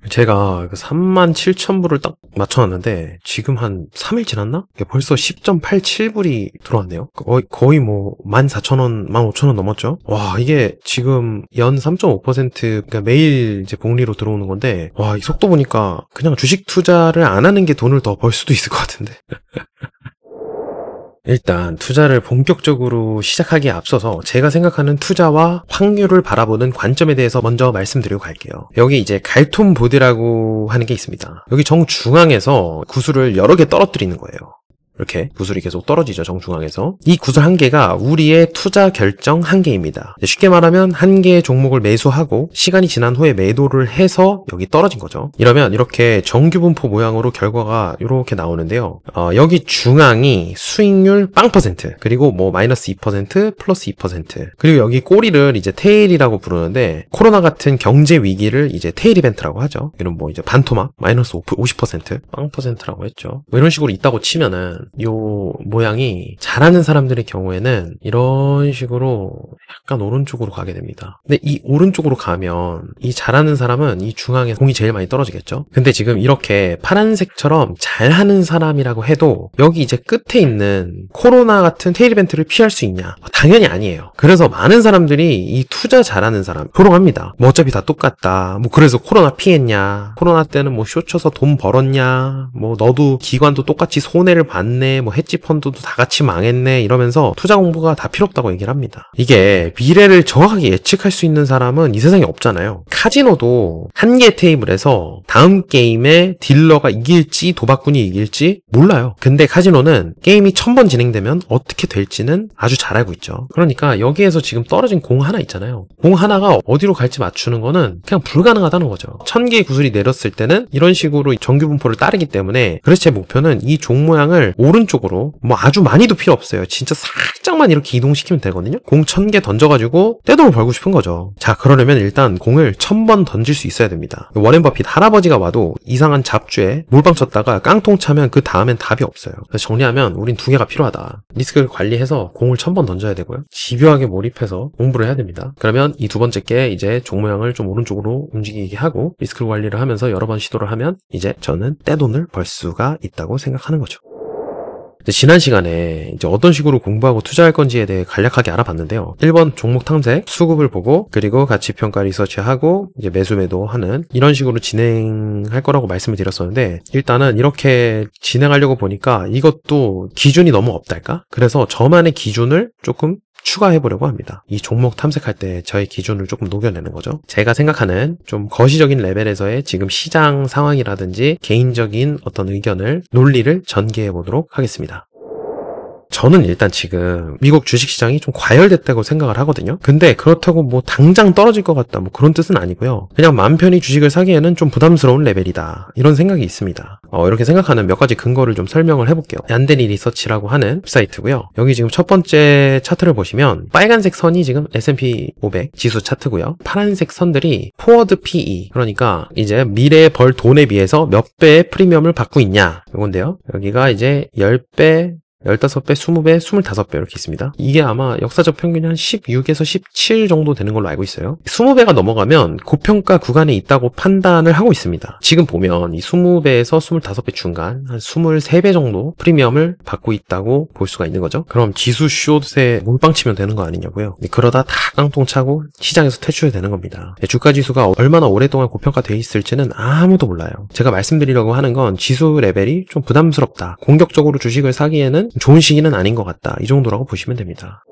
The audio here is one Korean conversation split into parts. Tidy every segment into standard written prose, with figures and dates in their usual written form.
제가 37,000불을 딱 맞춰놨는데 지금 한 3일 지났나? 이게 벌써 10.87불이 들어왔네요. 거의 뭐 14,000원, 15,000원 넘었죠? 와, 이게 지금 연 3.5% 그러니까 매일 이제 복리로 들어오는 건데, 와, 이 속도 보니까 그냥 주식 투자를 안 하는 게 돈을 더 벌 수도 있을 것 같은데. 일단 투자를 본격적으로 시작하기에 앞서서 제가 생각하는 투자와 확률을 바라보는 관점에 대해서 먼저 말씀드리고 갈게요. 여기 이제 갈톤 보드라고 하는 게 있습니다. 여기 정중앙에서 구슬을 여러 개 떨어뜨리는 거예요. 이렇게 구슬이 계속 떨어지죠, 정중앙에서. 이 구슬 한 개가 우리의 투자 결정 한 개입니다. 쉽게 말하면 한 개의 종목을 매수하고 시간이 지난 후에 매도를 해서 여기 떨어진 거죠. 이러면 이렇게 정규분포 모양으로 결과가 이렇게 나오는데요. 여기 중앙이 수익률 0%, 그리고 뭐 마이너스 2%, 플러스 2%, 그리고 여기 꼬리를 이제 테일이라고 부르는데, 코로나 같은 경제 위기를 이제 테일 이벤트라고 하죠. 이런 뭐 이제 반토막 마이너스 50%, 0%라고 했죠. 뭐 이런 식으로 있다고 치면은 요 모양이 잘하는 사람들의 경우에는 이런 식으로 약간 오른쪽으로 가게 됩니다. 근데 이 오른쪽으로 가면 이 잘하는 사람은 이 중앙에 공이 제일 많이 떨어지겠죠. 근데 지금 이렇게 파란색처럼 잘하는 사람이라고 해도 여기 이제 끝에 있는 코로나 같은 테일 이벤트를 피할 수 있냐? 당연히 아니에요. 그래서 많은 사람들이 이 투자 잘하는 사람 조롱합니다. 뭐 어차피 다 똑같다. 뭐 그래서 코로나 피했냐? 코로나 때는 뭐 쇼쳐서 돈 벌었냐? 뭐 너도 기관도 똑같이 손해를 봤네. 뭐 해지 펀드도 다 같이 망했네. 이러면서 투자 공부가 다 필요 없다고 얘기를 합니다. 이게 미래를 정확하게 예측할 수 있는 사람은 이 세상에 없잖아요. 카지노도 한 개 테이블에서 다음 게임에 딜러가 이길지 도박꾼이 이길지 몰라요. 근데 카지노는 게임이 1000번 진행되면 어떻게 될지는 아주 잘 알고 있죠. 그러니까 여기에서 지금 떨어진 공 하나 있잖아요. 공 하나가 어디로 갈지 맞추는 거는 그냥 불가능하다는 거죠. 1000개의 구슬이 내렸을 때는 이런 식으로 정규 분포를 따르기 때문에, 그래서 제 목표는 이 종 모양을 오른쪽으로, 뭐 아주 많이도 필요 없어요. 진짜 살짝만 이렇게 이동시키면 되거든요. 공 1000개 던져가지고 떼돈을 벌고 싶은 거죠. 자, 그러려면 일단 공을 1000번 던질 수 있어야 됩니다. 워렌 버핏 할아버지가 와도 이상한 잡주에 몰빵 쳤다가 깡통 차면 그 다음엔 답이 없어요. 그래서 정리하면 우린 두 개가 필요하다. 리스크를 관리해서 공을 1000번 던져야 되고요. 집요하게 몰입해서 공부를 해야 됩니다. 그러면 이 두 번째 게 이제 종 모양을 좀 오른쪽으로 움직이게 하고 리스크 관리를 하면서 여러 번 시도를 하면 이제 저는 떼돈을 벌 수가 있다고 생각하는 거죠. 지난 시간에 이제 어떤 식으로 공부하고 투자할 건지에 대해 간략하게 알아봤는데요. 1번 종목 탐색, 수급을 보고, 그리고 가치평가 리서치하고 이제 매수 매도하는 이런 식으로 진행할 거라고 말씀을 드렸었는데, 일단은 이렇게 진행하려고 보니까 이것도 기준이 너무 없달까? 그래서 저만의 기준을 조금 추가해보려고 합니다. 이 종목 탐색할 때 저의 기준을 조금 녹여내는 거죠. 제가 생각하는 좀 거시적인 레벨에서의 지금 시장 상황이라든지 개인적인 어떤 의견을, 논리를 전개해보도록 하겠습니다. 저는 일단 지금 미국 주식시장이 좀 과열됐다고 생각을 하거든요. 근데 그렇다고 뭐 당장 떨어질 것 같다, 뭐 그런 뜻은 아니고요. 그냥 마음 편히 주식을 사기에는 좀 부담스러운 레벨이다, 이런 생각이 있습니다. 이렇게 생각하는 몇 가지 근거를 좀 설명을 해볼게요. 얀데리 리서치라고 하는 웹사이트고요. 여기 지금 첫 번째 차트를 보시면 빨간색 선이 지금 S&P 500 지수 차트고요. 파란색 선들이 포워드 PE, 그러니까 이제 미래에 벌 돈에 비해서 몇 배의 프리미엄을 받고 있냐, 이건데요. 여기가 이제 10배, 15배, 20배, 25배 이렇게 있습니다. 이게 아마 역사적 평균이 한 16에서 17 정도 되는 걸로 알고 있어요. 20배가 넘어가면 고평가 구간에 있다고 판단을 하고 있습니다. 지금 보면 이 20배에서 25배 중간, 한 23배 정도 프리미엄을 받고 있다고 볼 수가 있는 거죠. 그럼 지수 숏에 몰빵 치면 되는 거 아니냐고요. 그러다 다 깡통 차고 시장에서 퇴출이 되는 겁니다. 주가 지수가 얼마나 오랫동안 고평가되어 있을지는 아무도 몰라요. 제가 말씀드리려고 하는 건 지수 레벨이 좀 부담스럽다, 공격적으로 주식을 사기에는 좋은 시기는 아닌 것 같다, 이 정도라고 보시면 됩니다.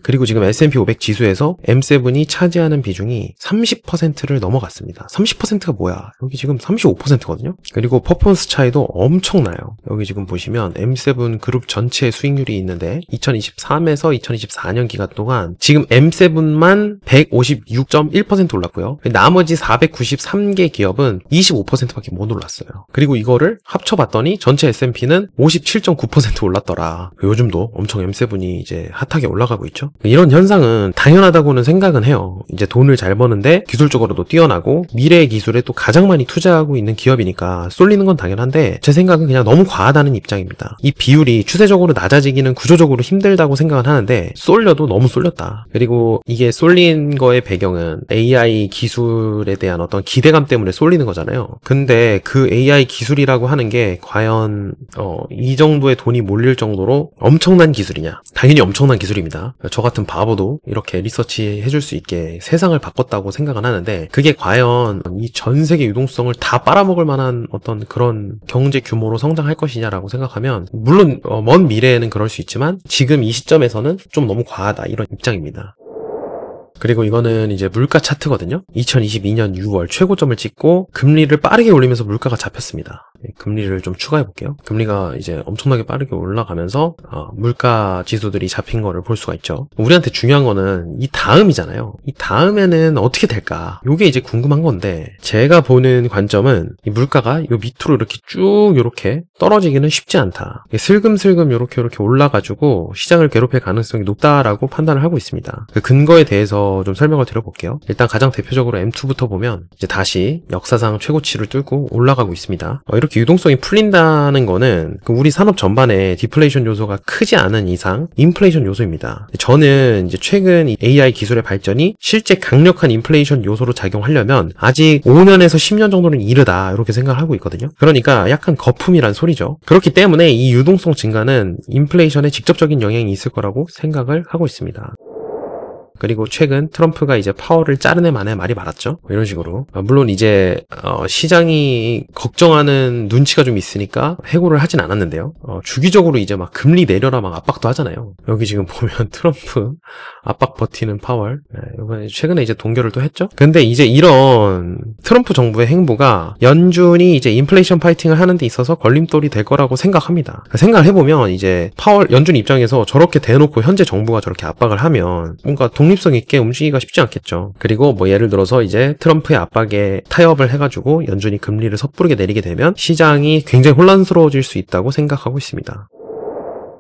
그리고 지금 S&P 500 지수에서 M7이 차지하는 비중이 30%를 넘어갔습니다. 30%가 뭐야? 여기 지금 35%거든요? 그리고 퍼포먼스 차이도 엄청나요. 여기 지금 보시면 M7 그룹 전체 수익률이 있는데 2023에서 2024년 기간 동안 지금 M7만 156.1% 올랐고요. 나머지 493개 기업은 25%밖에 못 올랐어요. 그리고 이거를 합쳐봤더니 전체 S&P는 57.9% 올랐더라. 요즘도 엄청 M7이 이제 핫하게 올라가고 있죠. 이런 현상은 당연하다고는 생각은 해요. 이제 돈을 잘 버는데 기술적으로도 뛰어나고 미래의 기술에 또 가장 많이 투자하고 있는 기업이니까 쏠리는 건 당연한데 제 생각은 그냥 너무 과하다는 입장입니다. 이 비율이 추세적으로 낮아지기는 구조적으로 힘들다고 생각은 하는데 쏠려도 너무 쏠렸다. 그리고 이게 쏠린 거의 배경은 AI 기술에 대한 어떤 기대감 때문에 쏠리는 거잖아요. 근데 그 AI 기술이라고 하는 게 과연 이 정도의 돈이 몰릴 정도로 엄청난 기술이냐? 당연히 엄청난 기술입니다. 저 같은 바보도 이렇게 리서치 해줄 수 있게 세상을 바꿨다고 생각은 하는데 그게 과연 이 전 세계 유동성을 다 빨아먹을 만한 어떤 그런 경제 규모로 성장할 것이냐라고 생각하면 물론 먼 미래에는 그럴 수 있지만 지금 이 시점에서는 좀 너무 과하다 이런 입장입니다. 그리고 이거는 이제 물가 차트거든요. 2022년 6월 최고점을 찍고 금리를 빠르게 올리면서 물가가 잡혔습니다. 금리를 좀 추가해 볼게요. 금리가 이제 엄청나게 빠르게 올라가면서 물가 지수들이 잡힌 거를 볼 수가 있죠. 우리한테 중요한 거는 이 다음이잖아요. 이 다음에는 어떻게 될까? 요게 이제 궁금한 건데 제가 보는 관점은 이 물가가 요 밑으로 이렇게 쭉 요렇게 떨어지기는 쉽지 않다. 슬금슬금 요렇게 올라가지고 시장을 괴롭힐 가능성이 높다라고 판단을 하고 있습니다. 그 근거에 대해서 좀 설명을 드려볼게요. 일단 가장 대표적으로 M2부터 보면 이제 다시 역사상 최고치를 뚫고 올라가고 있습니다. 이렇게 유동성이 풀린다는 거는 우리 산업 전반에 디플레이션 요소가 크지 않은 이상 인플레이션 요소입니다. 저는 이제 최근 이 AI 기술의 발전이 실제 강력한 인플레이션 요소로 작용하려면 아직 5년에서 10년 정도는 이르다 이렇게 생각을 하고 있거든요. 그러니까 약간 거품이란 소리죠. 그렇기 때문에 이 유동성 증가는 인플레이션에 직접적인 영향이 있을 거라고 생각을 하고 있습니다. 그리고 최근 트럼프가 이제 파월을 자르네 마네 말이 많았죠. 이런 식으로. 물론 이제 시장이 걱정하는 눈치가 좀 있으니까 해고를 하진 않았는데요. 주기적으로 이제 막 금리 내려라 막 압박도 하잖아요. 여기 지금 보면 트럼프 압박 버티는 파월. 이번에 최근에 이제 동결을 또 했죠. 근데 이제 이런 트럼프 정부의 행보가 연준이 이제 인플레이션 파이팅을 하는 데 있어서 걸림돌이 될 거라고 생각합니다. 생각을 해보면 이제 파월 연준 입장에서 저렇게 대놓고 현재 정부가 저렇게 압박을 하면 뭔가 독립성 있게 움직이기가 쉽지 않겠죠. 그리고 뭐 예를 들어서 이제 트럼프의 압박에 타협을 해가지고 연준이 금리를 섣부르게 내리게 되면 시장이 굉장히 혼란스러워질 수 있다고 생각하고 있습니다.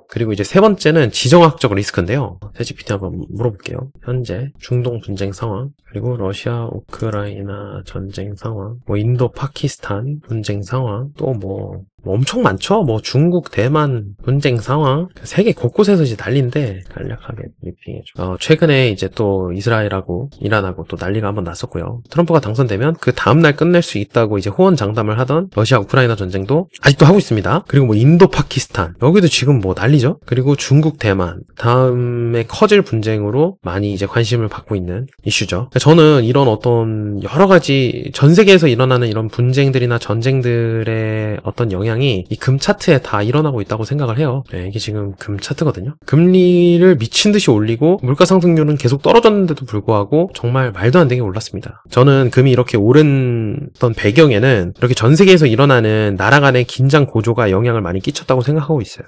그리고 이제 세 번째는 지정학적 리스크인데요. 챗GPT 한번 물어볼게요. 현재 중동 분쟁 상황, 그리고 러시아, 우크라이나 전쟁 상황, 뭐 인도, 파키스탄 분쟁 상황, 또 뭐 엄청 많죠? 뭐 중국, 대만 분쟁 상황, 세계 곳곳에서 이제 난리인데 간략하게 브리핑해줘. 최근에 이제 또 이스라엘하고 이란하고 또 난리가 한번 났었고요. 트럼프가 당선되면 그 다음날 끝낼 수 있다고 이제 호언장담을 하던 러시아, 우크라이나 전쟁도 아직도 하고 있습니다. 그리고 뭐 인도, 파키스탄 여기도 지금 뭐 난리죠? 그리고 중국, 대만 다음에 커질 분쟁으로 많이 이제 관심을 받고 있는 이슈죠. 저는 이런 어떤 여러 가지 전 세계에서 일어나는 이런 분쟁들이나 전쟁들의 어떤 영향이 이 금 차트에 다 일어나고 있다고 생각을 해요. 이게 지금 금 차트거든요. 금리를 미친 듯이 올리고 물가 상승률은 계속 떨어졌는데도 불구하고 정말 말도 안 되게 올랐습니다. 저는 금이 이렇게 오른 배경에는 이렇게 전 세계에서 일어나는 나라 간의 긴장 고조가 영향을 많이 끼쳤다고 생각하고 있어요.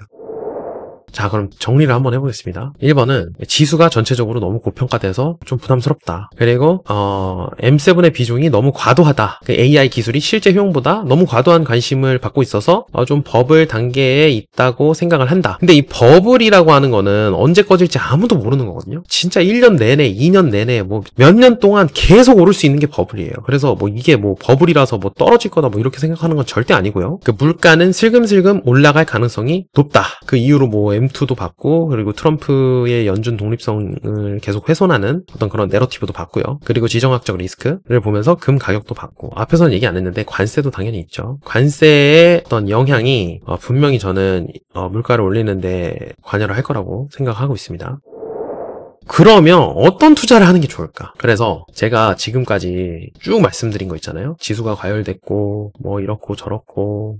자, 그럼 정리를 한번 해보겠습니다. 1번은 지수가 전체적으로 너무 고평가돼서 좀 부담스럽다. 그리고 M7의 비중이 너무 과도하다. 그 AI 기술이 실제 효용보다 너무 과도한 관심을 받고 있어서 좀 버블 단계에 있다고 생각을 한다. 근데 이 버블이라고 하는 거는 언제 꺼질지 아무도 모르는 거거든요. 진짜 1년 내내, 2년 내내 뭐 몇 년 동안 계속 오를 수 있는 게 버블이에요. 그래서 뭐 이게 뭐 버블이라서 뭐 떨어질 거다 뭐 이렇게 생각하는 건 절대 아니고요. 그 물가는 슬금슬금 올라갈 가능성이 높다. 그 이후로 뭐 M2도 받고, 그리고 트럼프의 연준 독립성을 계속 훼손하는 어떤 그런 내러티브도 받고요. 그리고 지정학적 리스크를 보면서 금 가격도 받고, 앞에서는 얘기 안 했는데 관세도 당연히 있죠. 관세의 어떤 영향이 분명히 저는 물가를 올리는데 관여를 할 거라고 생각하고 있습니다. 그러면 어떤 투자를 하는 게 좋을까? 그래서 제가 지금까지 쭉 말씀드린 거 있잖아요. 지수가 과열됐고 뭐 이렇고 저렇고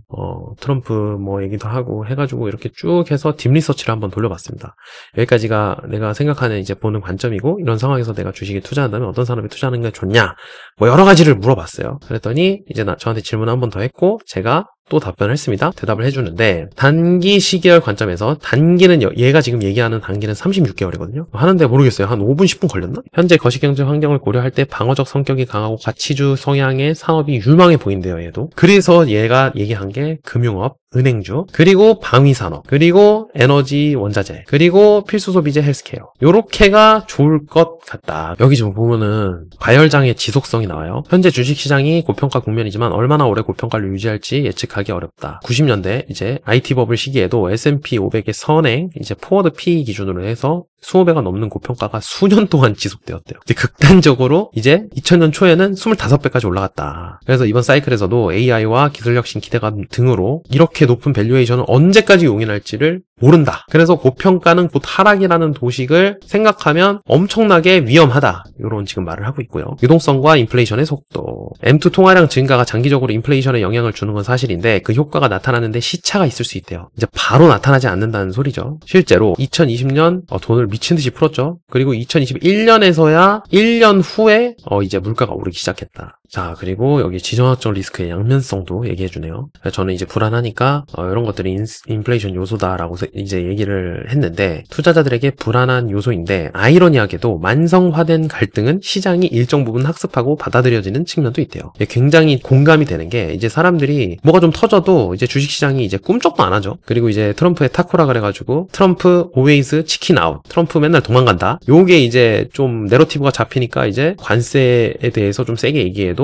트럼프 뭐 얘기도 하고 해가지고 이렇게 쭉 해서 딥 리서치를 한번 돌려봤습니다. 여기까지가 내가 생각하는 이제 보는 관점이고, 이런 상황에서 내가 주식에 투자한다면 어떤 산업에 투자하는 게 좋냐, 뭐 여러 가지를 물어봤어요. 그랬더니 이제 저한테 질문 한 번 더 했고 제가 또 답변을 했습니다. 대답을 해주는데, 단기 시계열 관점에서 단기는 얘가 지금 얘기하는 단기는 36개월이거든요. 하는데 모르겠어요. 한 5분 10분 걸렸나? 현재 거시경제 환경을 고려할 때 방어적 성격이 강하고 가치주 성향의 산업이 유망해 보인대요. 얘도. 그래서 얘가 얘기한 게 금융업, 은행주, 그리고 방위산업, 그리고 에너지 원자재, 그리고 필수소비재 헬스케어. 요렇게가 좋을 것 같다. 여기 좀 보면은 과열장의 지속성이 나와요. 현재 주식시장이 고평가 국면이지만 얼마나 오래 고평가를 유지할지 예측하기 어렵다. 90년대 이제 IT 버블 시기에도 S&P 500의 선행 이제 포워드 PE 기준으로 해서 20배가 넘는 고평가가 수년 동안 지속되었대요. 근데 극단적으로 이제 2000년 초에는 25배까지 올라갔다. 그래서 이번 사이클에서도 AI와 기술혁신 기대감 등으로 이렇게 높은 밸류에이션을 언제까지 용인할지를 모른다. 그래서 고평가는 곧 하락이라는 도식을 생각하면 엄청나게 위험하다. 이런 지금 말을 하고 있고요. 유동성과 인플레이션의 속도. M2 통화량 증가가 장기적으로 인플레이션에 영향을 주는 건 사실인데 그 효과가 나타나는데 시차가 있을 수 있대요. 이제 바로 나타나지 않는다는 소리죠. 실제로 2020년 돈을 미친 듯이 풀었죠. 그리고 2021년에서야 1년 후에 이제 물가가 오르기 시작했다. 자, 그리고 여기 지정학적 리스크의 양면성도 얘기해주네요. 저는 이제 불안하니까 이런 것들이 인플레이션 요소다라고 이제 얘기를 했는데 투자자들에게 불안한 요소인데 아이러니하게도 만성화된 갈등은 시장이 일정 부분 학습하고 받아들여지는 측면도 있대요. 굉장히 공감이 되는 게 이제 사람들이 뭐가 좀 터져도 이제 주식시장이 이제 꿈쩍도 안 하죠. 그리고 이제 트럼프의 타코라 그래가지고 트럼프 always 치킨 아웃, 트럼프 맨날 도망간다. 요게 이제 좀 내러티브가 잡히니까 이제 관세에 대해서 좀 세게 얘기해도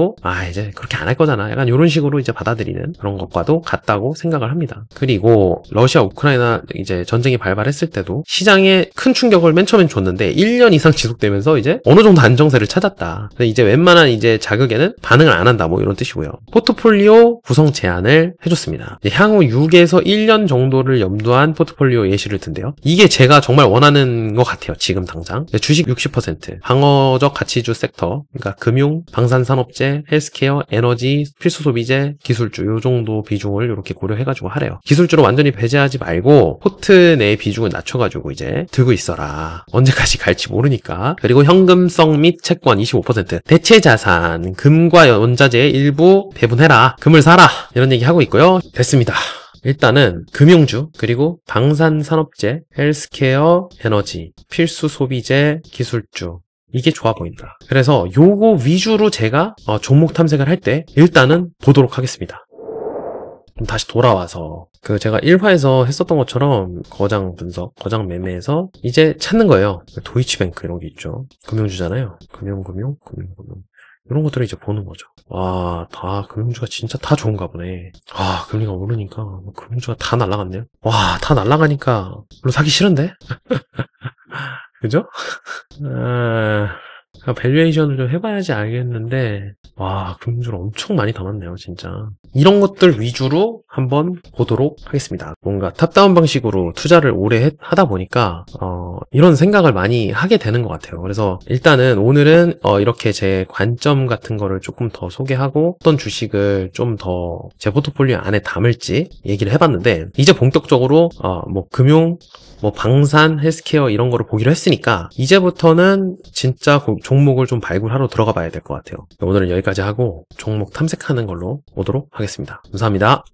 이제 그렇게 안 할 거잖아. 약간 이런 식으로 이제 받아들이는 그런 것과도 같다고 생각을 합니다. 그리고 러시아 우크라이나 이제 전쟁이 발발했을 때도 시장에 큰 충격을 맨 처음엔 줬는데 1년 이상 지속되면서 이제 어느 정도 안정세를 찾았다. 근데 이제 웬만한 이제 자극에는 반응을 안 한다. 뭐 이런 뜻이고요. 포트폴리오 구성 제안을 해줬습니다. 향후 6에서 1년 정도를 염두한 포트폴리오 예시를 든대요. 이게 제가 정말 원하는 것 같아요. 지금 당장. 주식 60%, 방어적 가치주 섹터, 그러니까 금융, 방산산업재, 헬스케어, 에너지, 필수소비재, 기술주 요 정도 비중을 이렇게 고려해가지고 하래요. 기술주로 완전히 배제하지 말고 포트 내 비중을 낮춰가지고 이제 들고 있어라. 언제까지 갈지 모르니까. 그리고 현금성 및 채권 25%, 대체자산, 금과 원자재의 일부 배분해라. 금을 사라. 이런 얘기 하고 있고요. 됐습니다. 일단은 금융주, 그리고 방산산업재, 헬스케어, 에너지, 필수소비재, 기술주 이게 좋아 보인다. 그래서 요거 위주로 제가 종목 탐색을 할 때 일단은 보도록 하겠습니다. 그럼 다시 돌아와서 제가 1화에서 했었던 것처럼 거장 분석, 거장 매매에서 이제 찾는 거예요. 도이치뱅크 이런 게 있죠. 금융주잖아요. 금융. 이런 것들을 이제 보는 거죠. 와, 다 금융주가 진짜 다 좋은가 보네. 금리가 오르니까 금융주가 다 날아갔네요. 와, 다 날아가니까 별로 사기 싫은데? 그죠? 밸류에이션을 좀 해봐야지 알겠는데 와, 금융주를 엄청 많이 담았네요, 진짜. 이런 것들 위주로 한번 보도록 하겠습니다. 뭔가 탑다운 방식으로 투자를 오래 하다 보니까 이런 생각을 많이 하게 되는 것 같아요. 그래서 일단은 오늘은 이렇게 제 관점 같은 거를 조금 더 소개하고 어떤 주식을 좀 더 제 포트폴리오 안에 담을지 얘기를 해봤는데 이제 본격적으로 뭐 금융, 뭐 방산, 헬스케어 이런 거를 보기로 했으니까 이제부터는 진짜 종목을 좀 발굴하러 들어가 봐야 될 것 같아요. 오늘은 여기까지 하고 종목 탐색하는 걸로 오도록 하겠습니다. 감사합니다.